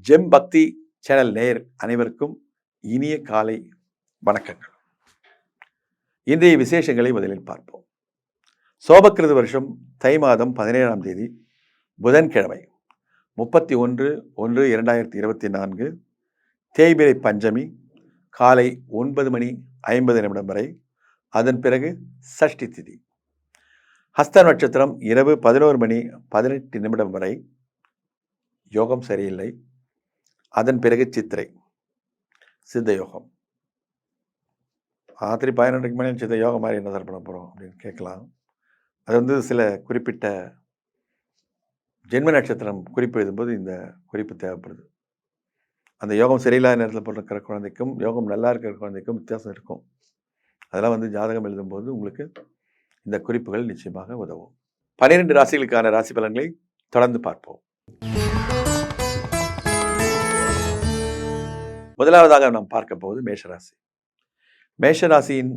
GeM பக்தி channel நேயர் அனைவருக்கும் இனிய காலை வணக்கங்கள். இன்றைய விசேஷங்களை முதலில் பார்ப்போம். சோபக்கிருது வருஷம் தை மாதம் 17ஆம் தேதி புதன்கிழமை 31/1/2024 தேய்பிறை பஞ்சமி காலை 9:50 வரை. அதன் பிறகு சஷ்டி திதி. ஹஸ்த நட்சத்திரம் இரவு 11:18 வரை. யோகம் சரியில்லை. அதன் பிறகு சித்திரை சித்த யோகம். ராத்திரி 11:00 மணி சித்த யோகம் மாதிரி என்ன சார் பண்ண போகிறோம் அப்படின்னு கேட்கலாம். அது சில குறிப்பிட்ட ஜென்ம நட்சத்திரம் குறிப்பு எழுதும்போது இந்த குறிப்பு தேவைப்படுது. அந்த யோகம் சரியில்லாத நேரத்தில் பிறக்கிற குழந்தைக்கும் யோகம் நல்லா இருக்கிற குழந்தைக்கும் வித்தியாசம் இருக்கும். அதெல்லாம் ஜாதகம் எழுதும்போது உங்களுக்கு இந்த குறிப்புகள் நிச்சயமாக உதவும். 12 ராசிகளுக்கான ராசி பலன்களை தொடர்ந்து பார்ப்போம். முதலாவதாக நாம் பார்க்க போவது மேஷராசி. மேஷராசியின்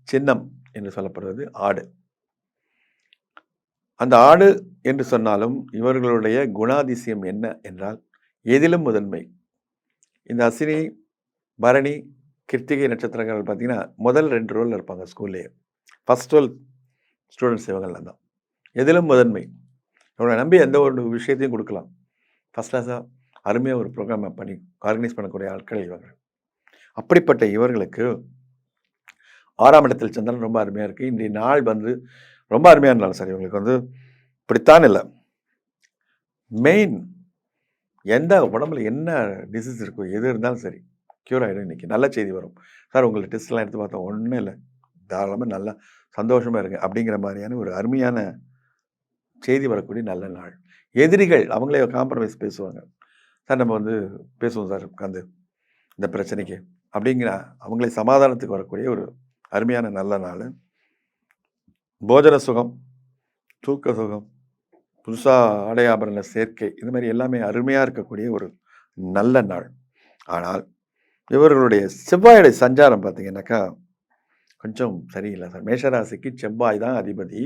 சின்னம் என்று சொல்லப்படுவது ஆடு. அந்த ஆடு என்று சொன்னாலும் இவர்களுடைய குணாதிசயம் என்ன என்றால் எதிலும் முதன்மை. இந்த அஸ்வினி, பரணி, கிருத்திகை நட்சத்திரங்கள் பார்த்தீங்கன்னா முதல் 2 ரோலில் இருப்பாங்க ஸ்கூல்லேயே. ஃபர்ஸ்ட் ரோல் ஸ்டூடெண்ட்ஸ் இவங்கள்லாம் தான். எதிலும் முதன்மை. இவங்களை நம்பி எந்த ஒரு விஷயத்தையும் கொடுக்கலாம். ஃபஸ்ட் கிளாஸாக அருமையாக ஒரு ப்ரோக்ராமை பண்ணி ஆர்கனைஸ் பண்ணக்கூடிய ஆட்கள் இவங்க. அப்படிப்பட்ட இவர்களுக்கு 6ஆம் இடத்தில் சந்திரன் ரொம்ப அருமையாக இருக்குது. இன்றைய நாள் ரொம்ப அருமையான நாள் சார். இவங்களுக்கு இப்படித்தான் இல்லை, மெயின் எந்த உடம்புல என்ன டிசீஸ் இருக்கோ எது இருந்தாலும் சரி க்யூர் ஆகிடும். இன்றைக்கி நல்ல செய்தி வரும். சார் உங்களை டெஸ்ட்லாம் எடுத்து பார்த்தா ஒன்றும் இல்லை, தாராளமாக நல்லா சந்தோஷமாக இருங்க அப்படிங்கிற மாதிரியான ஒரு அருமையான செய்தி வரக்கூடிய நல்ல நாள். எதிரிகள் அவங்களே காம்ப்ரமைஸ் பேசுவாங்க. சார் நம்ம பேசுவோம் சார் உட்காந்து இந்த பிரச்சனைக்கு அப்படிங்கிற அவங்களே சமாதானத்துக்கு வரக்கூடிய ஒரு அருமையான நல்ல நாள். போஜன சுகம், தூக்க சுகம், புதுசாக ஆடை ஆபரண சேர்க்கை, இந்த மாதிரி எல்லாமே அருமையாக இருக்கக்கூடிய ஒரு நல்ல நாள். ஆனால் இவர்களுடைய செவ்வாயுடைய சஞ்சாரம் பார்த்தீங்கன்னாக்கா கொஞ்சம் சரியில்லை சார். மேஷராசிக்கு செவ்வாய் தான் அதிபதி.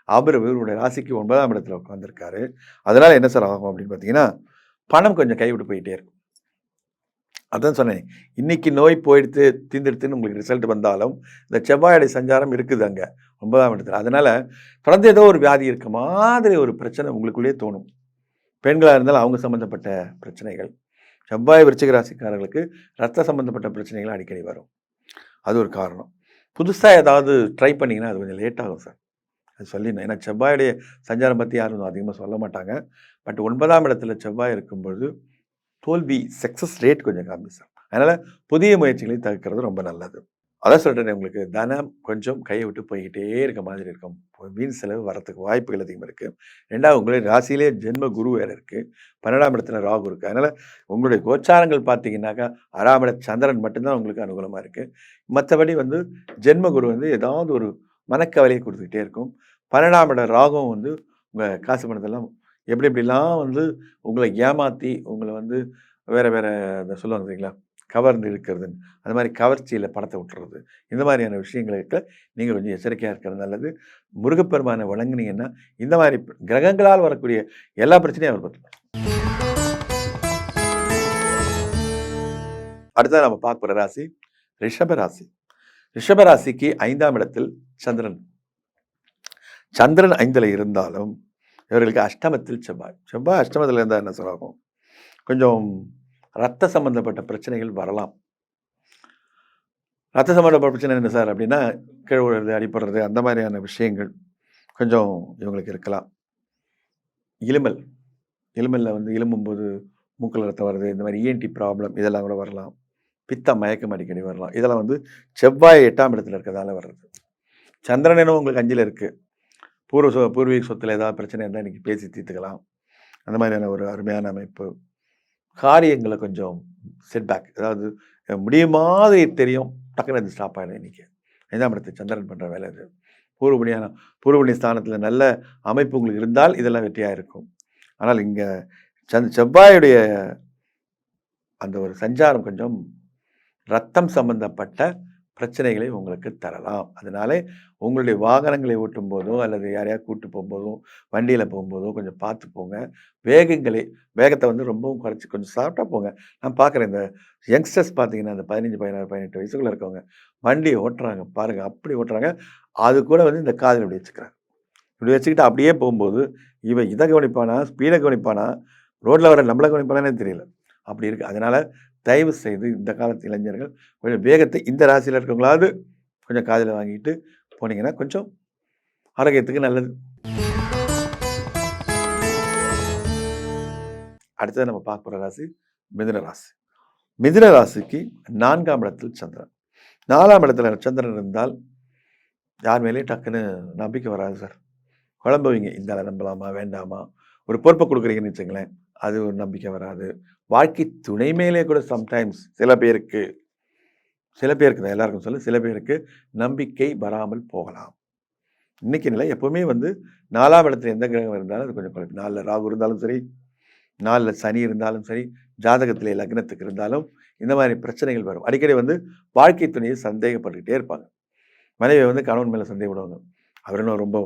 அவர் இவருடைய ராசிக்கு 9ஆம் இடத்துல உட்காந்துருக்காரு. அதனால் என்ன சார் ஆகும் அப்படின்னு பார்த்தீங்கன்னா பணம் கொஞ்சம் கைவிட்டு போயிட்டே இருக்கும். அதான் சொன்னேன், இன்னைக்கு நோய் போயிடுத்து தீர்ந்துடுத்துன்னு உங்களுக்கு ரிசல்ட் வந்தாலும் இந்த செவ்வாயுடைய சஞ்சாரம் இருக்குது அங்கே 9ஆம் இடத்துல. அதனால் தொடர்ந்து ஏதோ ஒரு வியாதி இருக்க மாதிரி ஒரு பிரச்சனை உங்களுக்குள்ளேயே தோணும். பெண்களாக இருந்தாலும் அவங்க சம்மந்தப்பட்ட பிரச்சனைகள், செவ்வாய் விருச்சிக ராசிக்காரர்களுக்கு ரத்த சம்மந்தப்பட்ட பிரச்சனைகள் அடிக்கடி வரும். அது ஒரு காரணம். புதுசாக ஏதாவது ட்ரை பண்ணிங்கன்னா அது கொஞ்சம் லேட் ஆகும் சார். அது சொல்லிடணும். ஏன்னா செவ்வாயுடைய சஞ்சாரம் பற்றி யாரும் அதிகமாக சொல்ல மாட்டாங்க. பட் 9ஆம் இடத்துல செவ்வாய் இருக்கும்பொழுது தோல்வி சக்ஸஸ் ரேட் கொஞ்சம் கம்மி சார். அதனால் புதிய முயற்சிகளை தவிர்க்கிறது ரொம்ப நல்லது. அதான் சொல்கிறேன், உங்களுக்கு தனம் கொஞ்சம் கையை விட்டு போய்கிட்டே இருக்க மாதிரி இருக்கும். வீண் செலவு வரத்துக்கு வாய்ப்புகள் அதிகமாக இருக்குது. 2வது உங்களுடைய ராசியிலே ஜென்ம குரு வேறு இருக்குது. 12ஆம் இடத்துல ராகு இருக்குது. அதனால் உங்களுடைய கோச்சாரங்கள் பார்த்தீங்கன்னாக்கா 6ஆம் இட சந்திரன் மட்டும்தான் உங்களுக்கு அனுகூலமாக இருக்குது. மற்றபடி ஜென்ம குரு ஏதாவது ஒரு மனக்கவலையை கொடுத்துக்கிட்டே இருக்கும். 12ஆம் இட ராகும் உங்கள் காசு பணத்தெல்லாம் எப்படி எப்படிலாம் உங்களை ஏமாற்றி உங்களை வேறு வேறு அதை சொல்லுவாங்க சரிங்களா, கவர்ந்து இருக்கிறதுன்னு, அந்த மாதிரி கவர்ச்சியில் பணத்தை விட்டுறது, இந்த மாதிரியான விஷயங்களுக்கு நீங்கள் கொஞ்சம் எச்சரிக்கையாக இருக்கிறது நல்லது. முருகப்பெருமானை வழங்கினீங்கன்னா இந்த மாதிரி கிரகங்களால் வரக்கூடிய எல்லா பிரச்சனையும் அவர் பார்த்துப்பார். அடுத்தது நம்ம பார்க்க போகிற ராசி ரிஷபராசி. ரிஷபராசிக்கு 5ஆம் இடத்தில் சந்திரன் 5ல் இருந்தாலும் இவர்களுக்கு அஷ்டமத்தில் செவ்வாய் அஷ்டமத்தில் இருந்தால் என்ன சொல்லாகும், கொஞ்சம் ரத்த சம்பந்தப்பட்ட பிரச்சனைகள் வரலாம். ரத்த சம்பந்தப்பட்ட பிரச்சனை என்ன சார் அப்படின்னா கீழ்வுறது, அடிப்படுறது, அந்த மாதிரியான விஷயங்கள் கொஞ்சம் இவங்களுக்கு இருக்கலாம். இலுமலில் இலும்பும்போது மூக்கில் ரத்தம் வருது, இந்த மாதிரி இஎன்டி ப்ராப்ளம் இதெல்லாம் கூட வரலாம். பித்த மயக்கம் அடிக்கடி வரலாம். இதெல்லாம் செவ்வாய் 8ஆம் இடத்துல இருக்கிறதால வர்றது. சந்திரனும் உங்களுக்கு 5ல் இருக்குது. பூர்வீக சொத்தில் ஏதாவது பிரச்சனை இருந்தால் இன்றைக்கி பேசி தீர்த்துக்கலாம். அந்த மாதிரியான ஒரு அருமையான அமைப்பு. காரியங்களை கொஞ்சம் செட்பேக், அதாவது முடியும் மாதிரி தெரியும், டக்குன்னு அது ஸ்டாப் ஆகிடும். இன்றைக்கி 5ஆம் இடத்து சந்திரன் பண்ணுற வேலை அது. பூர்வபுண்ணிய ஸ்தானத்தில் நல்ல அமைப்பு உங்களுக்கு இருந்தால் இதெல்லாம் வெற்றியாக இருக்கும். ஆனால் இங்கே செவ்வாயுடைய அந்த ஒரு சஞ்சாரம் கொஞ்சம் ரத்தம் சம்பந்தப்பட்ட பிரச்சனைகளை உங்களுக்கு தரலாம். அதனாலே உங்களுடைய வாகனங்களை ஓட்டும்போதோ, அல்லது யாரையாவது கூட்டு போம்போதோ, வண்டியில போம்போதோ கொஞ்சம் பார்த்து போங்க. வேகத்த வந்து ரொம்பவும் குறைச்சு கொஞ்சம் சாஃப்ட்டா போங்க. நான் பார்க்குறேன் இந்த யங்ஸ்டர்ஸ் பார்த்தீங்கன்னா, அந்த 15, 16, 18 வயசுக்குள்ள இருக்கவங்க வண்டி ஓட்டுறாங்க பாருங்க. அப்படி ஓட்டுறாங்க. அது கூட வந்து இந்த காதுல இப்படி வச்சுக்கிறாங்க. இப்படி வச்சுக்கிட்டு அப்படியே போம்போது, இவன் இத கவனிப்பானா? ஸ்பீட கவனிப்பானா? ரோட்ல வர நம்மள கவனிப்பானான்னே தெரியல. அப்படி இருக்கு. அதனால தயவு செய்து இந்த காலத்து இளைஞர்கள் கொஞ்சம் வேகத்தை இந்த ராசியில இருக்கவங்களாவது கொஞ்சம் காதுல வாங்கிட்டு போனீங்கன்னா, கொஞ்சம் ஆரோக்கியத்துக்கு நல்லது. அடுத்தது நம்ம பார்க்க போற ராசி மிதுன ராசி. மிதுன ராசிக்கு 4ஆம் இடத்தில் சந்திரன். 4ஆம் இடத்துல சந்திரன் இருந்தால் யார் மேலேயும் டக்குன்னு நம்பிக்கை வராது சார். குழம்புவீங்க. இந்த ஆள நம்பலாமா? வேண்டாமா? ஒரு பொறுப்ப குடுக்குறீங்கன்னு வச்சுக்கங்களேன், அது ஒரு நம்பிக்கை வராது. வாழ்க்கை துணை மேலே கூட சம்டைம்ஸ் சில பேருக்கு தான் எல்லாருக்கும் சொல்லல, சில பேருக்கு நம்பிக்கை வராமல் போகலாம். இன்னைக்கு இல்ல, எப்பவுமே வந்து 4ஆம் இடத்துல எந்த கிரகம் இருந்தாலும் அது கொஞ்சம் குழப்பம். 4ல ராகு இருந்தாலும் சரி, 4ல சனி இருந்தாலும் சரி, ஜாதகத்திலே லக்னத்துக்கு இருந்தாலும் இந்த மாரி பிரச்சனைகள் வரும். அடிக்கடி வந்து வாழ்க்கை துணையை சந்தேகப்பட்டுக்கிட்டே இருப்பாங்க. மனைவிய வந்து கணவன் மேல சந்தேகப்படுவாங்க. அவர் என்ன ரொம்ப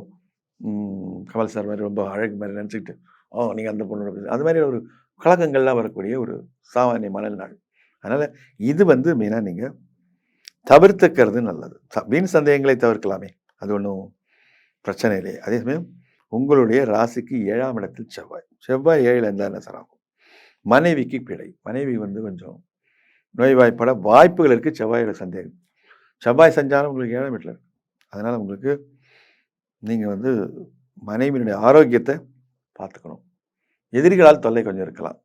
கமல் சார் மாரி ரொம்ப அழகு மாரி நெனச்சுக்கிட்டு, நீங்க அந்த பொண்ணோட அது மாரி ஒரு கலக்கங்கள்லாம் வரக்கூடிய ஒரு சாமானியமான நாள். அதனால இது வந்து மெயினா நீங்க தவிர்த்துக்கிறது நல்லது. வீண் சந்தேகங்களை தவிர்க்கலாமே! அது ஒண்ணும் பிரச்சனை இல்லையே! அதே சமயம் உங்களுடைய ராசிக்கு 7ஆம் இடத்தில் செவ்வாய். செவ்வாய் 7ல இருந்தா என்ன சார் ஆகும்? மனைவிக்கு பிழை. மனைவி வந்து கொஞ்சம் நோய்வாய்ப்பட வாய்ப்புகள் இருக்கு. செவ்வாயோட சந்தேகம். செவ்வாய் சஞ்சாரம் உங்களுக்கு 7ஆம் வீட்ல இருக்கு. அதனால உங்களுக்கு நீங்க வந்து மனைவியினுடைய ஆரோக்கியத்த பார்த்துக்கணும். எதிரிகளால் தொல்லை கொஞ்சம் இருக்கலாம்.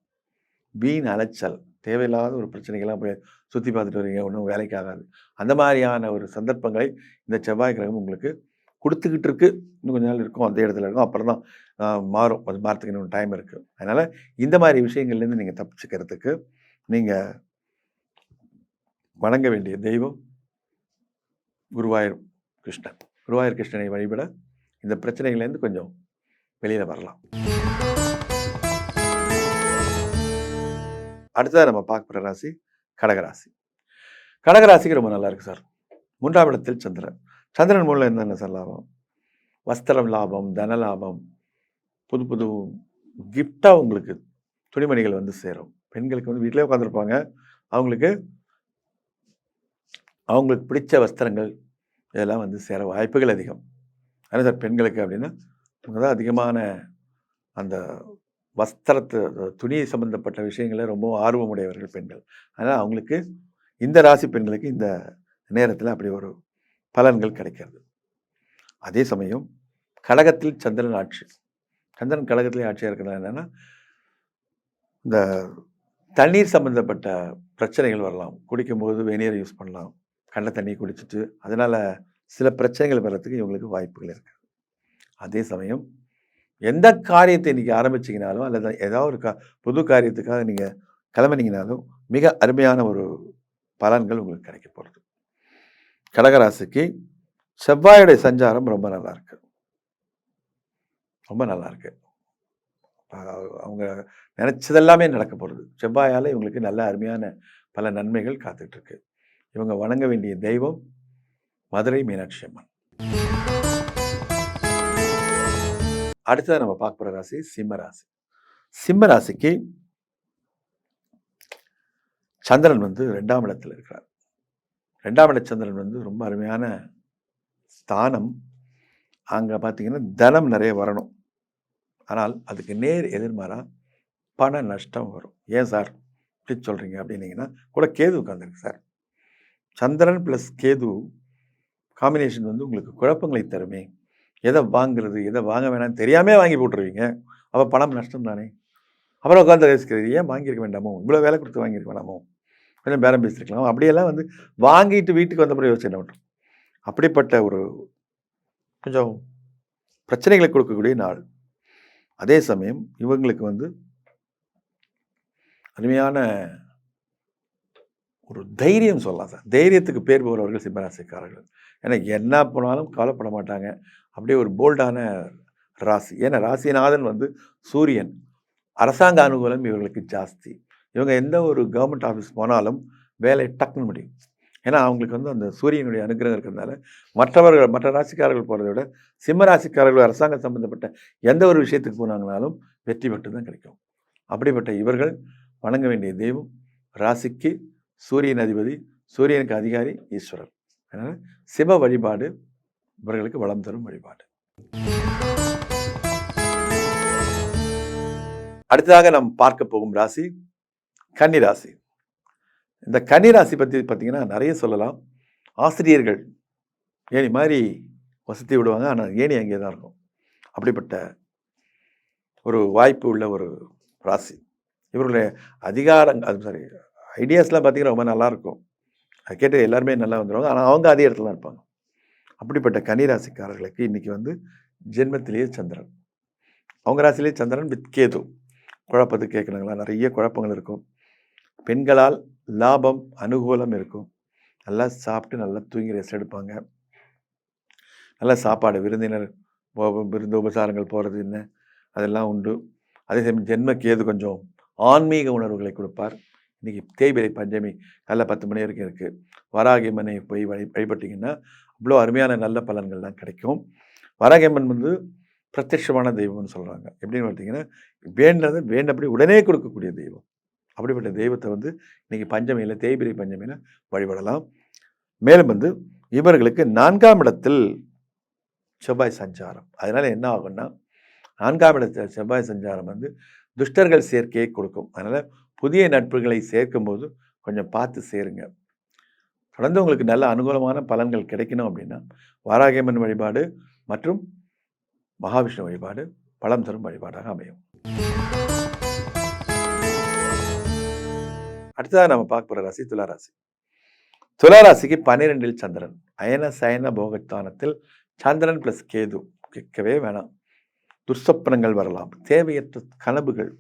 வீண் அலைச்சல், தேவையில்லாத ஒரு பிரச்சனைகள்லாம் போய் சுத்தி பார்த்துட்டு வரீங்க, ஒண்ணும் வேலைக்கு ஆகாது. அந்த மாரியான ஒரு சந்தர்ப்பங்களை இந்த செவ்வாய் கிரகம் உங்களுக்கு குடுத்துக்கிட்டு இருக்கு. இன்னும் கொஞ்ச நாள் இருக்கும். அதே இடத்துல இருக்கும். அப்புறம் தான் மாறும். அது மாறத்துக்கு இன்னும் டைம் இருக்கு. அதனால இந்த மாரி விஷயங்கள்லேருந்து நீங்க தப்பிச்சுக்கிறதுக்கு, நீங்க வணங்க வேண்டிய தெய்வம் குருவாயூர் கிருஷ்ணன். குருவாயூர் கிருஷ்ணனை வழிபட இந்த பிரச்சனைகள்லேருந்து கொஞ்சம் வெளியில வரலாம். அடுத்ததா நம்ம பார்க்க போற ராசி கடகராசி. கடகராசிக்கு ரொம்ப நல்லா இருக்கு சார். 3ஆம் இடத்தில் சந்திரன். சந்திரன் மூலம் என்னென்ன சார் லாபம்? வஸ்திரம் லாபம், தன லாபம், புது புது கிஃப்ட்டா உங்களுக்கு துணிமணிகள் வந்து சேரும். பெண்களுக்கு வந்து வீட்டிலே உட்காந்துருப்பாங்க. அவங்களுக்கு அவங்களுக்கு பிடிச்ச வஸ்திரங்கள் இதெல்லாம் வந்து சேர வாய்ப்புகள் அதிகம். அதனால சார் பெண்களுக்கு அப்படின்னா, அவங்க தான் அதிகமான அந்த துணி சம்பந்தப்பட்ட விஷயங்கள ரொம்ப ஆர்வமுடையவர்கள் பெண்கள். அதனால அவங்களுக்கு இந்த ராசி பெண்களுக்கு இந்த நேரத்தில அப்படி ஒரு பலன்கள் கிடைக்கிறது. அதே சமயம் கடகத்தில் சந்திரன் ஆட்சி. சந்திரன் கடகத்திலே ஆட்சியா இருக்கிறது என்னன்னா, இந்த தண்ணீர் சம்பந்தப்பட்ட பிரச்சனைகள் வரலாம். குடிக்கும்போது வெந்நீர் யூஸ் பண்ணலாம். கண்ட தண்ணி குடிச்சிட்டு, அதனால சில பிரச்சனைகள் வர்றதுக்கு இவங்களுக்கு வாய்ப்புகள் இருக்கு. அதே சமயம் எந்த காரியத்தை இன்னைக்கு ஆரம்பிச்சீங்கனாலும், அல்லது ஏதாவது ஒரு புது காரியத்துக்காக நீங்க கிளம்புனீங்கனாலும், மிக அருமையான ஒரு பலன்கள் உங்களுக்கு கிடைக்க போறது. கடகராசிக்கு செவ்வாயுடைய சஞ்சாரம் ரொம்ப நல்லா இருக்கு. ரொம்ப நல்லா இருக்கு. அவங்க நினைச்சது எல்லாமே நடக்க போறது. செவ்வாயால இவங்களுக்கு நல்ல அருமையான பல நன்மைகள் காத்துட்டு இருக்கு. இவங்க வணங்க வேண்டிய தெய்வம் மதுரை மீனாட்சி அம்மன். அடுத்ததா நம்ம பார்க்க போற ராசி சிம்ம ராசி. சிம்ம ராசிக்கு சந்திரன் வந்து 2ஆம் இடத்துல இருக்கிறார். 2ஆம் இட சந்திரன் வந்து ரொம்ப அருமையான ஸ்தானம். அங்க பார்த்தீங்கன்னா, தனம் நிறைய வரணும். ஆனால் அதுக்கு நேர் எதிர்மாறா பண நஷ்டம் வரும். ஏன் சார் இப்படி சொல்றீங்க அப்படின்னீங்கன்னா, கூட கேது உட்கார்ந்திருக்கு சார். சந்திரன் பிளஸ் கேது காம்பினேஷன் வந்து உங்களுக்கு குழப்பங்களை தருமே. எதை வாங்குறது, எதை வாங்க வேணாம்னு தெரியாமயே வாங்கி போட்டுருவீங்க. அப்ப பணம் நஷ்டம் தானே. அப்புறம் உட்கார்ந்து யோசிக்கிறது, ஏன் வாங்கியிருக்க வேண்டாமோ? இவ்வளோ வேலை கொடுத்து வாங்கியிருக்க வேண்டாமோ? கொஞ்சம் பேரம் பேசியிருக்கலாம். அப்படியெல்லாம் வந்து வாங்கிட்டு வீட்டுக்கு வந்த பிறகு யோசிச்சு என்ன பண்றது? அப்படிப்பட்ட ஒரு கொஞ்சம் பிரச்சனைகளை கொடுக்கக்கூடிய நாள். அதே சமயம் இவங்களுக்கு வந்து அருமையான ஒரு தைரியம் சொல்லலாம் சார். தைரியத்துக்கு பேர் போகிறவர்கள் சிம்மராசிக்காரர்கள். ஏன்னா என்ன போனாலும் கவலைப்பட மாட்டாங்க. அப்படியே ஒரு போல்டான ராசி. ஏன்னா ராசிநாதன் வந்து சூரியன். அரசாங்க அனுகூலம் இவர்களுக்கு ஜாஸ்தி. இவங்க எந்த ஒரு கவர்மெண்ட் ஆஃபீஸ் போனாலும் வேலை டக்குன்னு முடியும். ஏன்னா அவங்களுக்கு வந்து அந்த சூரியனுடைய அனுகிரகம் இருக்கிறதுனால மற்ற ராசிக்காரர்கள் போகிறத விட சிம்ம ராசிக்காரர்கள் அரசாங்கம் சம்பந்தப்பட்ட எந்த ஒரு விஷயத்துக்கு போனாங்கனாலும் வெற்றி பெற்று தான் கிடைக்கும். அப்படிப்பட்ட இவர்கள் வணங்க வேண்டிய தெய்வம் ராசிக்கு சூரியன் அதிபதி, சூரியனுக்கு அதிகாரி ஈஸ்வரர். அதனால் சிவ வழிபாடு இவர்களுக்கு வளம் தரும் வழிபாடு. அடுத்ததாக நாம் பார்க்க போகும் ராசி கன்னி ராசி. இந்த கன்னி ராசி பற்றி பார்த்தீங்கன்னா நிறைய சொல்லலாம். ஆசிரியர்கள் ஏணி மாதிரி வசதி விடுவாங்க, ஆனால் ஏணி அங்கே தான் இருக்கும். அப்படிப்பட்ட ஒரு வாய்ப்பு உள்ள ஒரு ராசி. இவர்களுடைய ஐடியாஸ்லாம் பார்த்தீங்கன்னா ரொம்ப நல்லாயிருக்கும். அதை கேட்டு எல்லாருமே நல்லா வந்துடுவாங்க. ஆனால் அவங்க அதே இடத்துல தான் இருப்பாங்க. அப்படிப்பட்ட கன்னி ராசிக்காரர்களுக்கு இன்றைக்கி வந்து ஜென்மத்திலேயே சந்திரன், அவங்க ராசிலேயே சந்திரன் வித் கேது. குழப்பத்துக்கு கேட்குறாங்களா, நிறைய குழப்பங்கள் இருக்கும். பெண்களால் லாபம் அனுகூலம் இருக்கும். நல்லா சாப்பிட்டு நல்லா தூங்கி ரெஸ்ட் எடுப்பாங்க. நல்ல சாப்பாடு, விருந்து உபசாரங்கள் போகிறது என்ன அதெல்லாம் உண்டு. அதே சமயம் ஜென்ம கேது கொஞ்சம் ஆன்மீக உணர்வுகளை கொடுப்பார். இன்றைக்கி தேய்பிரை பஞ்சமி நல்ல 10 மணி வரைக்கும் இருக்குது. வராகியம்மனை போய் வழிபட்டிங்கன்னா அவ்வளோ அருமையான நல்ல பலன்கள்லாம் கிடைக்கும். வராகியம்மன் வந்து பிரத்யட்சமான தெய்வம்னு சொல்கிறாங்க. எப்படின்னு பார்த்தீங்கன்னா வேண்டதை வேண்டபடி உடனே கொடுக்கக்கூடிய தெய்வம். அப்படிப்பட்ட தெய்வத்தை வந்து இன்றைக்கி பஞ்சமியில் தேய்பிரை பஞ்சமியில் வழிபடலாம். மேலும் வந்து இவர்களுக்கு 4ஆம் இடத்தில் செவ்வாய் சஞ்சாரம். அதனால் என்ன ஆகும்னா 4ஆம் இடத்தில் செவ்வாய் சஞ்சாரம் வந்து துஷ்டர்கள் சேர்க்கையை கொடுக்கும். அதனால் புதிய நட்புகளை சேர்க்கும்போது கொஞ்சம் பார்த்து சேருங்க. தொடர்ந்து உங்களுக்கு நல்ல அனுகூலமான பலன்கள் கிடைக்கணும் அப்படின்னா வாராகியம்மன் வழிபாடு மற்றும் மகாவிஷ்ணு வழிபாடு பலம் தரும் வழிபாடாக அமையும். அடுத்ததாக நம்ம பார்க்க போகிற ராசி துளாராசி. துளாராசிக்கு 12இல் சந்திரன், அயன சயன போகஸ்தானத்தில் சந்திரன் ப்ளஸ் கேது. கேட்கவே வேணாம். துர்சப்பனங்கள் வரலாம், தேவையற்ற கனவுகள்,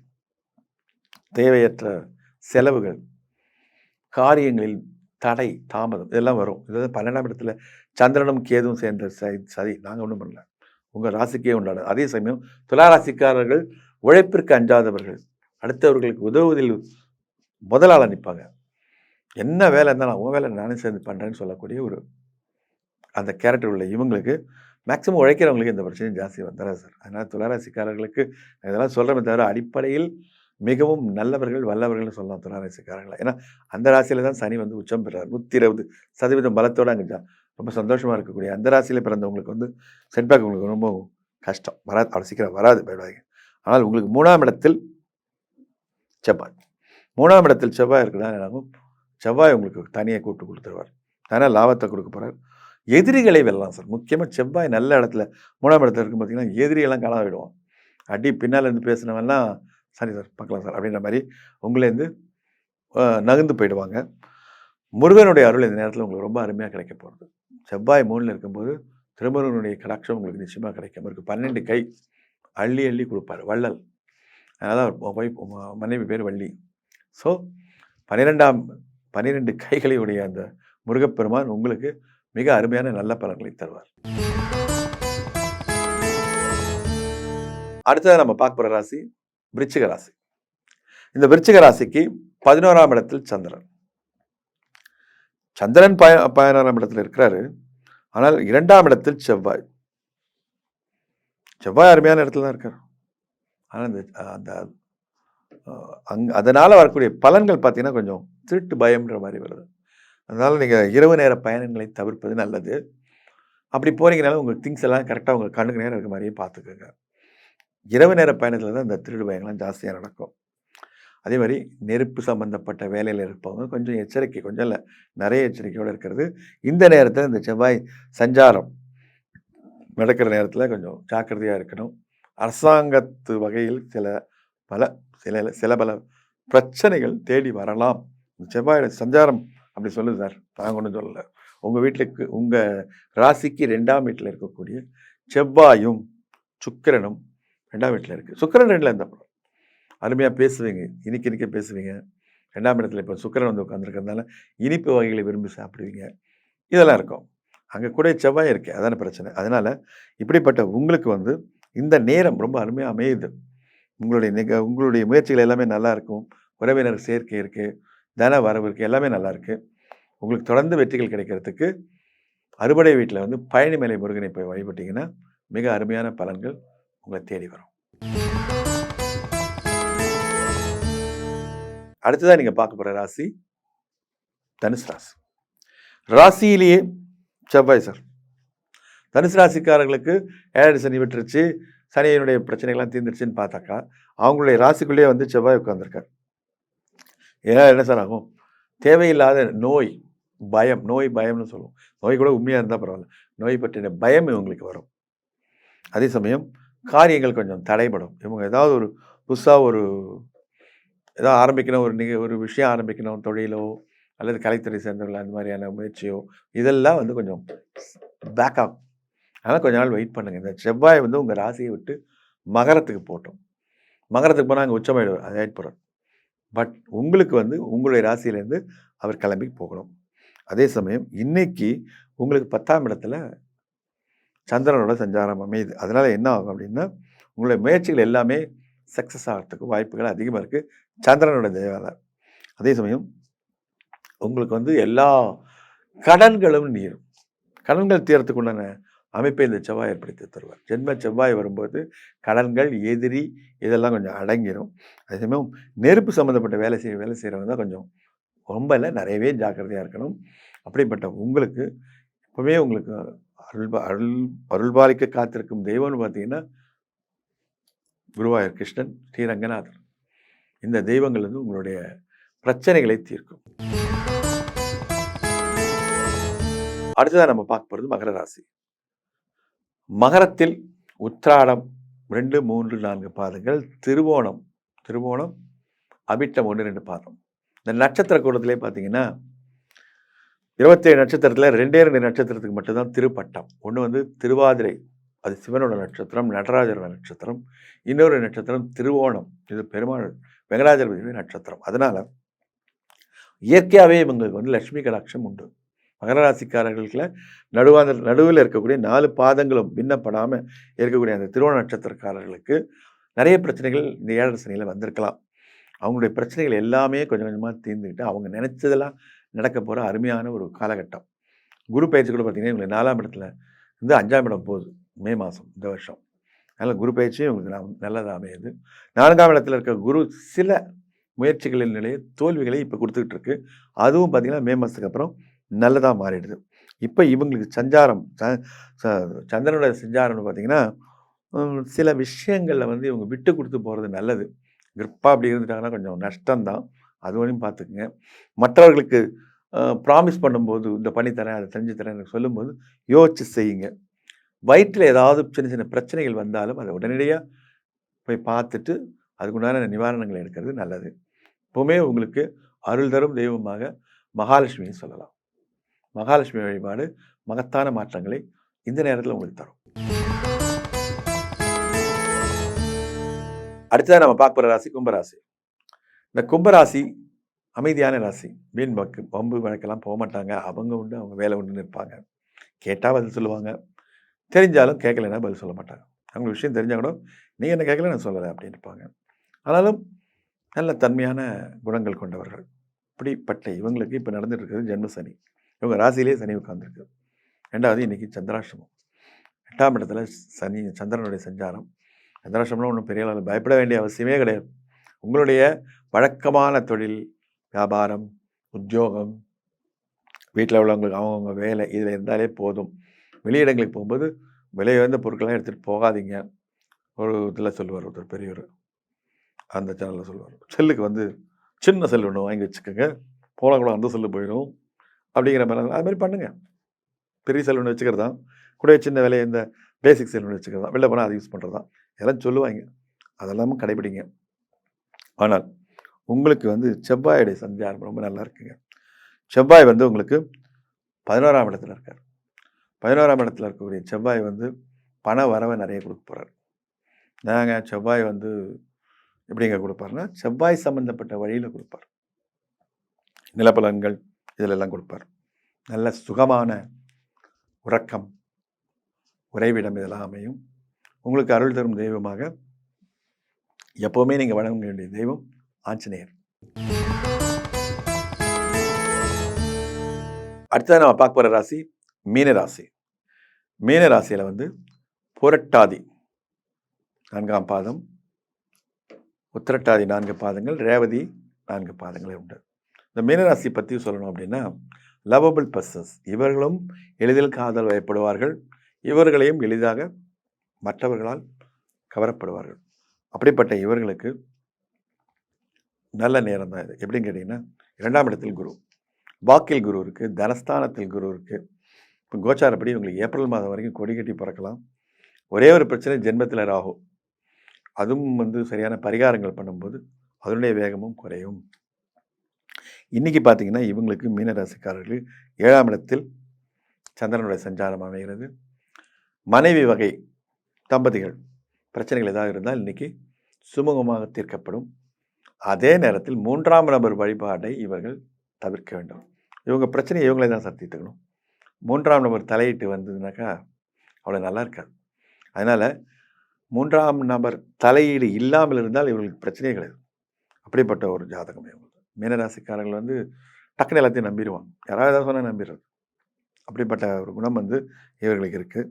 தேவையற்ற செலவுகள், காரியங்களில் தடை தாமதம் இதெல்லாம் வரும். இது 12ஆம் இடத்துல சந்திரனும் கேதுவும் சேர்ந்த சதி. நாங்கள் ஒன்றும் பண்ணல, உங்கள் ராசிக்கே உண்டானது. அதே சமயம் துளாராசிக்காரர்கள் உழைப்பிற்கு அஞ்சாதவர்கள், அடுத்தவர்களுக்கு உதவுவதில் முதலாள நிற்பாங்க. என்ன வேலை இருந்தாலும் உன் வேலை நானே சேர்ந்து பண்ணுறேன்னு சொல்லக்கூடிய ஒரு அந்த கேரக்டர் உள்ள இவங்களுக்கு மேக்ஸிமம் உழைக்கிறவங்களுக்கு இந்த பிரச்சனையும் ஜாஸ்தி வந்துடாது சார். அதனால் துளாராசிக்காரர்களுக்கு இதெல்லாம் சொல்கிறமே தவிர அடிப்படையில் மிகவும் நல்லவர்கள் வல்லவர்கள்னு சொல்லலாம் துளாராசிக்காரர்களை. ஏன்னா அந்த ராசியில் தான் சனி வந்து உச்சம் பெறார். 120% பலத்தோடு அங்கே ரொம்ப சந்தோஷமாக இருக்கக்கூடிய அந்த ராசியில் பிறந்தவங்களுக்கு வந்து செட்பேக் உங்களுக்கு ரொம்ப கஷ்டம் வராது, அவ்வளோ சீக்கிரம் வராது, பயப்படாதீங்க. ஆனால் உங்களுக்கு 3ஆம் இடத்தில் செவ்வாய், 3ஆம் இடத்தில் செவ்வாய் இருக்குதான் என்னாகும், செவ்வாய் உங்களுக்கு தனியாக கூப்பிட்டு கொடுத்துருவார். அதனால் லாபத்தை கொடுக்க போகிறார். எதிரிகளை வெல்லலாம் சார். முக்கியமாக செவ்வாய் நல்ல இடத்துல 3ஆம் இடத்துல இருக்கும் பார்த்தீங்கன்னா எதிரியெல்லாம் காண விடுவோம். அடி பின்னால் இருந்து பேசினவெல்லாம் சரி சார் பார்க்கலாம் சார் அப்படின்ற மாதிரி உங்களேருந்து நகர்ந்து போயிடுவாங்க. முருகனுடைய அருள் இந்த நேரத்தில் உங்களுக்கு ரொம்ப அருமையாக கிடைக்க போகிறது. செவ்வாய் 3ல் இருக்கும்போது திருமுருகனுடைய கடாட்சம் உங்களுக்கு நிச்சயமாக கிடைக்கும். அவருக்கு 12 கை அள்ளி அள்ளி கொடுப்பார், வள்ளல். அதனால் மனைவி பேர் வள்ளி. ஸோ 12 கைகளையுடைய அந்த முருகப்பெருமான் உங்களுக்கு மிக அருமையான நல்ல பலன்களை தருவார். அடுத்தது நம்ம பார்க்க போகிற ராசி விருச்சிக ராசி. இந்த விருச்சிக ராசிக்கு 11ஆம் இடத்தில் சந்திரன். சந்திரன் 11ஆம் இடத்தில் இருக்கிறாரு. ஆனால் 2ஆம் இடத்தில் செவ்வாய். செவ்வாய் அருமையான இடத்துல தான் இருக்கார். ஆனால் அதனால் வரக்கூடிய பலன்கள் பார்த்தீங்கன்னா கொஞ்சம் திருட்டு பயம்ன்ற மாதிரி வருது. அதனால் நீங்கள் இரவு நேர பயணங்களை தவிர்ப்பது நல்லது. அப்படி போகிறீங்கனாலும் உங்கள் திங்ஸ் எல்லாம் கரெக்டாக உங்கள் கண்ணுக்கு நேரம் இருக்க மாதிரியே பார்த்துக்கோங்க. இரவு நேர பயணத்தில் தான் இந்த திருடு பயங்கள்லாம் ஜாஸ்தியாக நடக்கும். அதே மாதிரி நெருப்பு சம்பந்தப்பட்ட வேலையில் இருப்பவங்க கொஞ்சம் எச்சரிக்கை, கொஞ்சம் இல்லை நிறைய எச்சரிக்கையோடு இருக்கிறது. இந்த நேரத்தில் இந்த செவ்வாய் சஞ்சாரம் நடக்கிற நேரத்தில் கொஞ்சம் ஜாக்கிரதையாக இருக்கணும். அரசாங்கத்து வகையில் சில பல பிரச்சனைகள் தேடி வரலாம். செவ்வாய் சஞ்சாரம் அப்படி சொல்லுது சார், நாங்கள் ஒன்றும் சொல்லலை. உங்கள் வீட்டுக்கு உங்கள் ராசிக்கு 2ஆம் வீட்டில் இருக்கக்கூடிய செவ்வாயும் சுக்கிரனும் 2ஆம் வீட்டில் இருக்குது. சுக்கிரன் 2ல் இருந்தால் அருமையாக பேசுவீங்க, இனிக்க பேசுவீங்க. 2ஆம் இடத்துல இப்போ சுக்கிரன் வந்து உட்காந்துருக்கிறதுனால இனிப்பு வகைகளை விரும்பி சாப்பிடுவீங்க, இதெல்லாம் இருக்கும். அங்கே கூட செவ்வாய் இருக்குது, அதான பிரச்சனை. அதனால் இப்படிப்பட்ட உங்களுக்கு வந்து இந்த நேரம் ரொம்ப அருமையாக அமையுது. உங்களுடைய முயற்சிகள் எல்லாமே நல்லா இருக்கும். உறவினர் சேர்க்கை இருக்குது, தன வரவு இருக்குது, எல்லாமே நல்லா இருக்குது. உங்களுக்கு தொடர்ந்து வெற்றிகள் கிடைக்கிறதுக்கு அறுபடை வீட்டில் வந்து பழனிமலை முருகனை போய் வழிபட்டீங்கன்னா மிக அருமையான பலன்கள் உங்களை தேடி வரும். அடுத்ததான் நீங்கள் பார்க்க போகிற ராசி தனுசு ராசி. ராசியிலேயே செவ்வாய் சார். தனுசு ராசிக்காரர்களுக்கு 7 சனி விட்டுருச்சு, சனியினுடைய பிரச்சனைகள்லாம் தீர்ந்துருச்சுன்னு பார்த்தாக்கா அவங்களுடைய ராசிக்குள்ளேயே வந்து செவ்வாய் உட்காந்துருக்கார். ஏன்னா என்ன சார் ஆகும்? தேவையில்லாத நோய் பயம், நோய் பயம்னு சொல்லுவோம். நோய் கூட உண்மையாக இருந்தால் பரவாயில்ல, நோய் பற்றின பயம் இவங்களுக்கு வரும். அதே சமயம் காரியங்கள் கொஞ்சம் தடைபடும். இவங்க ஏதாவது ஒரு புதுசாக ஏதாவது ஆரம்பிக்கணும், ஒரு விஷயம் ஆரம்பிக்கணும், தொழிலோ அல்லது கலைத்துறை சேர்ந்தவர்கள் அந்த மாதிரியான முயற்சியோ இதெல்லாம் வந்து கொஞ்சம் பேக் ஆகும். அதனால் கொஞ்ச நாள் வெயிட் பண்ணுங்கள். இந்த செவ்வாய் வந்து உங்கள் ராசியை விட்டு மகரத்துக்கு போட்டோம். மகரத்துக்கு போனால் அங்கே உச்சமாயிடுவார், அது ஆயிட்டு போகிறார். பட் உங்களுக்கு வந்து உங்களுடைய ராசியிலேருந்து அவர் கிளம்பி போகணும். அதே சமயம் இன்னைக்கு உங்களுக்கு 10ஆம் இடத்துல சந்திரனோட சஞ்சாரம் அமையுது. அதனால் என்ன ஆகும் அப்படின்னா உங்களுடைய முயற்சிகள் எல்லாமே சக்ஸஸ் ஆகிறதுக்கு வாய்ப்புகள் அதிகமாக இருக்குது, சந்திரனோட தயவால். அதே சமயம் உங்களுக்கு வந்து எல்லா கடன்களும் நீரும். கடன்கள் தீரத்துக்கு உண்டான அமைப்பை இந்த செவ்வாய் ஏற்படுத்தி தருவார். ஜென்ம செவ்வாய் வரும்போது கடன்கள், எதிரி இதெல்லாம் கொஞ்சம் அடங்கிடும். அதே சமயம் நெருப்பு சம்மந்தப்பட்ட வேலை செய்கிறவங்க தான் கொஞ்சம் ரொம்ப இல்லை, நிறையவே ஜாக்கிரதையாக இருக்கணும். அப்படிப்பட்ட உங்களுக்கு இப்போவே உங்களுக்கு அருள்பாலிக்க காத்திருக்கும் தெய்வம்னு பார்த்தீங்கன்னா குருவாயூர் கிருஷ்ணன், ஸ்ரீரங்கநாதர். இந்த தெய்வங்கள் வந்து உங்களுடைய பிரச்சனைகளை தீர்க்கும். அடுத்ததாக நம்ம பார்க்க போகிறது மகர ராசி. மகரத்தில் உத்திராடம் 2, 3, 4 பாதங்கள், திருவோணம் அவிட்டம் 1, 2 பாதம். இந்த நட்சத்திர கூடத்திலே பார்த்தீங்கன்னா 27 நட்சத்திரத்தில் 2 நட்சத்திரத்துக்கு மட்டும்தான் திருப்பட்டம். ஒன்று வந்து திருவாதிரை, அது சிவனோட நட்சத்திரம், நடராஜரோட நட்சத்திரம். இன்னொரு நட்சத்திரம் திருவோணம், இது பெருமாள் வெங்கடாஜலபதியோட நட்சத்திரம். அதனால் இயற்கையாகவே இவங்களுக்கு வந்து லட்சுமி கடாட்சம் உண்டு. மகர ராசிக்காரர்களுக்கு நடுவில் இருக்கக்கூடிய 4 பாதங்களும் பின்னப்படாமல் இருக்கக்கூடிய அந்த திருவோண நட்சத்திரக்காரர்களுக்கு நிறைய பிரச்சனைகள் இந்த 7 சனியில் வந்திருக்கலாம். அவங்களுடைய பிரச்சனைகள் எல்லாமே கொஞ்சம் கொஞ்சமாக தீர்ந்துக்கிட்டு அவங்க நினச்சதெல்லாம் நடக்க போகிற அருமையான ஒரு காலகட்டம். குரு பயிற்சி கூட பார்த்திங்கன்னா இவங்களுக்கு 4ஆம் இடத்துல இருந்து 5ஆம் இடம் போகுது மே மாதம் இந்த வருஷம். அதனால் குரு பயிற்சியும் இவங்களுக்கு நல்லதாக அமையுது. 4ஆம் இடத்துல இருக்க குரு சில முயற்சிகளின் நிலையை தோல்விகளை இப்போ கொடுத்துக்கிட்டு இருக்கு. அதுவும் பார்த்திங்கன்னா மே மாதத்துக்கு அப்புறம் நல்லதாக மாறிடுது. இப்போ இவங்களுக்கு சந்திரனோட சஞ்சாரம்னு பார்த்திங்கன்னா சில விஷயங்களில் வந்து இவங்க விட்டு கொடுத்து போகிறது நல்லது. கிரிப்பாக அப்படி இருந்துட்டாங்கன்னா கொஞ்சம் நஷ்டம்தான், அது வரையும் பார்த்துக்குங்க. மற்றவர்களுக்கு ப்ராமிஸ் பண்ணும்போது இந்த பண்ணித்தரேன், அதை செஞ்சு தரேன் எனக்கு சொல்லும்போது யோசிச்சு செய்யுங்க. வயிற்றில் ஏதாவது சின்ன சின்ன பிரச்சனைகள் வந்தாலும் அதை உடனடியாக போய் பார்த்துட்டு அதுக்குண்டான நிவாரணங்களை எடுக்கிறது நல்லது. எப்போவுமே உங்களுக்கு அருள் தரும் தெய்வமாக மகாலட்சுமியை சொல்லலாம். மகாலட்சுமி வழிபாடு மகத்தான மாற்றங்களை இந்த நேரத்தில் உங்களுக்கு தரும். அடுத்ததாக நம்ம பார்க்க போகிற ராசி கும்பராசி. இந்த கும்பராசி அமைதியான ராசி. வீண் வம்பு வழக்கெல்லாம் போக மாட்டாங்க. அவங்க உண்டு, அவங்க வேலை உண்டுன்னு இருப்பாங்க. கேட்டால் பதில் சொல்லுவாங்க, தெரிஞ்சாலும் கேட்கலைன்னா பதில் சொல்ல மாட்டாங்க. அவங்களுக்கு விஷயம் தெரிஞ்சால் கூட நீங்கள் என்ன கேட்கல நான் சொல்லலை அப்படின்னு இருப்பாங்க. ஆனாலும் நல்ல தன்மையான குணங்கள் கொண்டவர்கள். இப்படிப்பட்ட இவங்களுக்கு இப்போ நடந்துட்டு இருக்கிறது ஜென்ம சனி. இவங்க ராசியிலே சனி உட்கார்ந்துருக்கு. 2வது இன்றைக்கி சந்திராஷ்டமம். 8ஆம் இடத்துல சந்திரனுடைய சஞ்சாரம். சந்திராஷ்டமம்லாம் ஒன்றும் பெரிய அளவில் பயப்பட வேண்டிய அவசியமே கிடையாது. உங்களுடைய வழக்கமான தொழில், வியாபாரம், உத்தியோகம், வீட்டில் உள்ளவங்களுக்கு அவங்கவுங்க வேலை இதில் இருந்தாலே போதும். வெளியிடங்களுக்கு போகும்போது விலை உயர்ந்த பொருட்கள்லாம் எடுத்துகிட்டு போகாதீங்க. ஒரு இதில் சொல்லுவார் ஒருத்தர் பெரியவர், அந்த சேனலில் சொல்லுவார், செல்லுக்கு வந்து சின்ன செல் ஒன்று வாங்கி வச்சுக்கோங்க, போனால் கூட அந்த செல்லு போயிடும் அப்படிங்கிற மாதிரி. அது மாதிரி பண்ணுங்கள். பெரிய செல் ஒன்று வச்சுக்கிறது தான், கூட சின்ன விலையை இந்த பேசிக் செல் ஒன்று வச்சுக்கிறது தான், வெளில போனால் அதை யூஸ் பண்ணுறது தான், இதெல்லாம் சொல்லுவாங்க. அதெல்லாமும் கடைபிடிங்க. ஆனால் உங்களுக்கு வந்து செவ்வாயுடைய சஞ்சாரம் ரொம்ப நல்லா இருக்குங்க. செவ்வாய் வந்து உங்களுக்கு 11ஆம் இடத்துல இருக்கார். 11ஆம் இடத்துல இருக்கக்கூடிய செவ்வாய் வந்து பண வரவை நிறைய கொடுக்க போகிறார். நாங்கள் செவ்வாய் வந்து எப்படிங்க கொடுப்பாருன்னா செவ்வாய் சம்மந்தப்பட்ட வழியில் கொடுப்பார். நிலப்பலன்கள் இதிலெல்லாம் கொடுப்பார். நல்ல சுகமான உறக்கம், உறைவிடம் இதெல்லாம் அமையும். உங்களுக்கு அருள் தரும் தெய்வமாக எப்போவுமே நீங்கள் வணங்க வேண்டிய தெய்வம் ஆஞ்சநேயர். அடுத்தது நம்ம பார்க்க போகிற ராசி மீன ராசி. மீன ராசியில் வந்து புரட்டாதி 4ஆம் பாதம், உத்திரட்டாதி 4 பாதங்கள், ரேவதி 4 பாதங்கள் உண்டு. இந்த மீனராசி பற்றி சொல்லணும் அப்படின்னா லவபிள் பர்சன்ஸ். இவர்களும் எளிதில் காதல் வயப்படுவார்கள். இவர்களையும் எளிதாக மற்றவர்களால் கவரப்படுவார்கள். அப்படிப்பட்ட இவர்களுக்கு நல்ல நேரம் தான் இது. எப்படின்னு கேட்டிங்கன்னா 2ஆம் இடத்தில் குரு, வாக்கில் குரு இருக்குது, தனஸ்தானத்தில் குரு இருக்குது. இப்போ கோச்சாரப்படி இவங்களுக்கு ஏப்ரல் மாதம் வரைக்கும் கொடி கட்டி பறக்கலாம். ஒரே ஒரு பிரச்சனை, ஜென்மத்தில் ராகு. அதுவும் வந்து சரியான பரிகாரங்கள் பண்ணும்போது அதனுடைய வேகமும் குறையும். இன்றைக்கி பார்த்திங்கன்னா இவங்களுக்கு மீனராசிக்காரர்கள் 7ஆம் இடத்தில் சந்திரனுடைய சஞ்சாரம் அமைகிறது. மனைவி வகை தம்பதிகள் பிரச்சனைகள் ஏதாவது இருந்தால் இன்றைக்கி சுமூகமாக தீர்க்கப்படும். அதே நேரத்தில் 3ஆம் நபர் வழிபாடை இவர்கள் தவிர்க்க வேண்டும். இவங்க பிரச்சனையை இவங்களே தான் தீர்த்துக்கணும். 3ஆம் நபர் தலையிட்டு வந்ததுனாக்கா அவ்வளோ நல்லா இருக்காது. அதனால் 3ஆம் நபர் தலையீடு இல்லாமல் இருந்தால் இவர்களுக்கு பிரச்சனையே கிடையாது. அப்படிப்பட்ட ஒரு ஜாதகம் இவங்களுக்கு. மீனராசிக்காரர்கள் வந்து டக்குன்னு எல்லாத்தையும் நம்பிடுவாங்க. யாராவது ஏதாவது சொன்னால் நம்பிடுறது. அப்படிப்பட்ட ஒரு குணம் வந்து இவர்களுக்கு இருக்குது.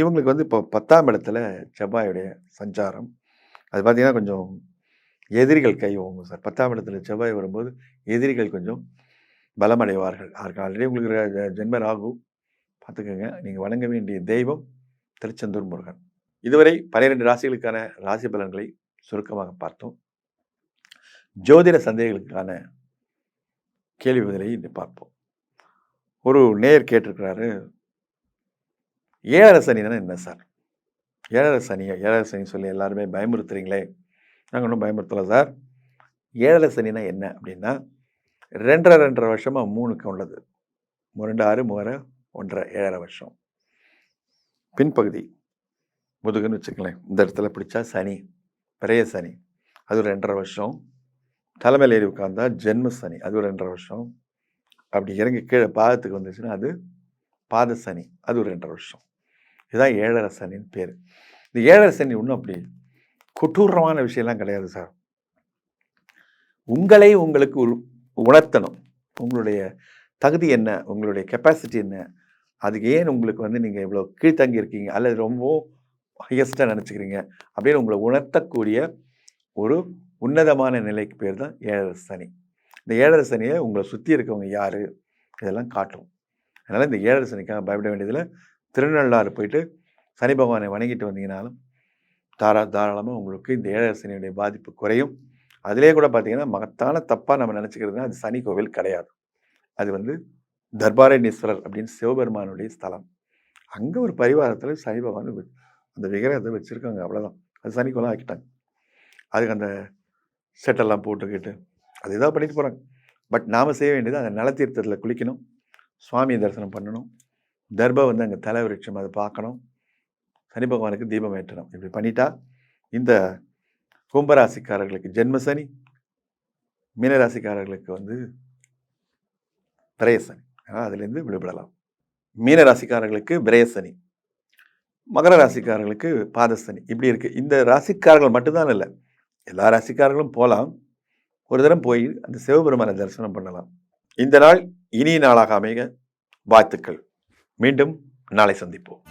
இவங்களுக்கு வந்து இப்போ 10ஆம் இடத்துல செவ்வாயுடைய சஞ்சாரம். அது பார்த்திங்கன்னா கொஞ்சம் எதிரிகள் கை ஓங்கும் சார். 10ஆம் இடத்துல செவ்வாய் வரும்போது எதிரிகள் கொஞ்சம் பலமடைவார்கள். ஆல்ரெடி உங்களுக்கு ஜென்ம ராகு. பார்த்துக்கோங்க. நீங்கள் வணங்க வேண்டிய தெய்வம் திருச்செந்தூர் முருகன். இதுவரை 12 ராசிகளுக்கான ராசி பலன்களை சுருக்கமாக பார்த்தோம். ஜோதிட சந்தேகங்களுக்கான கேள்வி பதிலை இன்று பார்ப்போம். ஒரு நேயர் கேட்டிருக்கிறாரு, 7 சனினா என்ன சார்? 7 சனி சொல்லி எல்லாருமே பயமுறுத்துறீங்களே. நாங்கள் ஒன்றும் பயமுறுத்தலை சார். 7 சனினா என்ன அப்படின்னா 2.5 வருஷமாக 3க்கு உள்ளது. 2 6 3 1 7 வருஷம். பின்பகுதி முதுகுன்னு வச்சுக்கலாம். இந்த இடத்துல பிடிச்சா சனி, பெரிய சனி, அது ஒரு 2.5 வருஷம். தலைமையில் ஏறி உட்கார்ந்தா ஜென்ம சனி, அது ஒரு 2.5 வருஷம். அப்படி இறங்கி கீழே பாதத்துக்கு வந்துச்சுன்னா அது பாத சனி, அது ஒரு 2.5 வருஷம். இதுதான் 7 சனின்னு பேர். இந்த 7 சனி ஒன்றும் அப்படி கொடூரமான விஷயம்லாம் கிடையாது சார். உங்களை உங்களுக்கு உணர்த்தணும். உங்களுடைய தகுதி என்ன, உங்களுடைய கெப்பாசிட்டி என்ன, அதுக்கு ஏன் உங்களுக்கு வந்து நீங்கள் இவ்வளோ கீழ்த்தங்கி இருக்கீங்க அல்லது ரொம்ப ஹையஸ்ட்டாக நினச்சிக்கிறீங்க அப்படின்னு உங்களை உணர்த்தக்கூடிய ஒரு உன்னதமான நிலைக்கு பேர் தான் 7 சனி. இந்த 7 சனியை உங்களை சுற்றி இருக்கவங்க யார் இதெல்லாம் காட்டும். அதனால் இந்த 7 சனிக்காக பயப்பட வேண்டியதில் திருநள்ளாறு போயிட்டு சனி பகவானை வணங்கிட்டு வந்தீங்கனாலும் தாராளமாக உங்களுக்கு இந்த 7 சனியுடைய பாதிப்பு குறையும். அதிலே கூட பார்த்திங்கன்னா மகத்தான தப்பாக நம்ம நினச்சிக்கிறதுனா அது சனி கோவில் கிடையாது. அது வந்து தர்பாரண்யேஸ்வரர் அப்படின்னு சிவபெருமானுடைய ஸ்தலம். அங்கே ஒரு பரிவாரத்தில் சனி பகவான் அந்த விக்கிரகத்தை வச்சுருக்காங்க. அவ்வளோதான். அது சனி கோலம் ஆக்கிட்டாங்க. அதுக்கு அந்த செட்டெல்லாம் போட்டுக்கிட்டு அது இதாக பண்ணிட்டு போகிறாங்க. பட் நாம் செய்ய வேண்டியது அந்த நலத்தீர்த்தத்தில் குளிக்கணும், சுவாமியை தரிசனம் பண்ணணும், தர்பா வந்து அங்கே தலை விருட்சம் அதை பார்க்கணும், சனி பகவானுக்கு தீபம் ஏற்றணும். இப்படி பண்ணிட்டா இந்த கும்பராசிக்காரர்களுக்கு ஜென்ம சனி, மீனராசிக்காரர்களுக்கு வந்து பிரயசனி, அதுலேருந்து விடுபடலாம். மீனராசிக்காரர்களுக்கு பிரயசனி, மகர ராசிக்காரர்களுக்கு பாதசனி. இப்படி இருக்குது. இந்த ராசிக்காரர்கள் மட்டும்தான் இல்லை, எல்லா ராசிக்காரர்களும் போகலாம். ஒரு தரம் போய் அந்த சிவபெருமானை தரிசனம் பண்ணலாம். இந்த நாள் இனிய நாளாக அமைக வாழ்த்துக்கள். மீண்டும் நாளை சந்திப்போம்.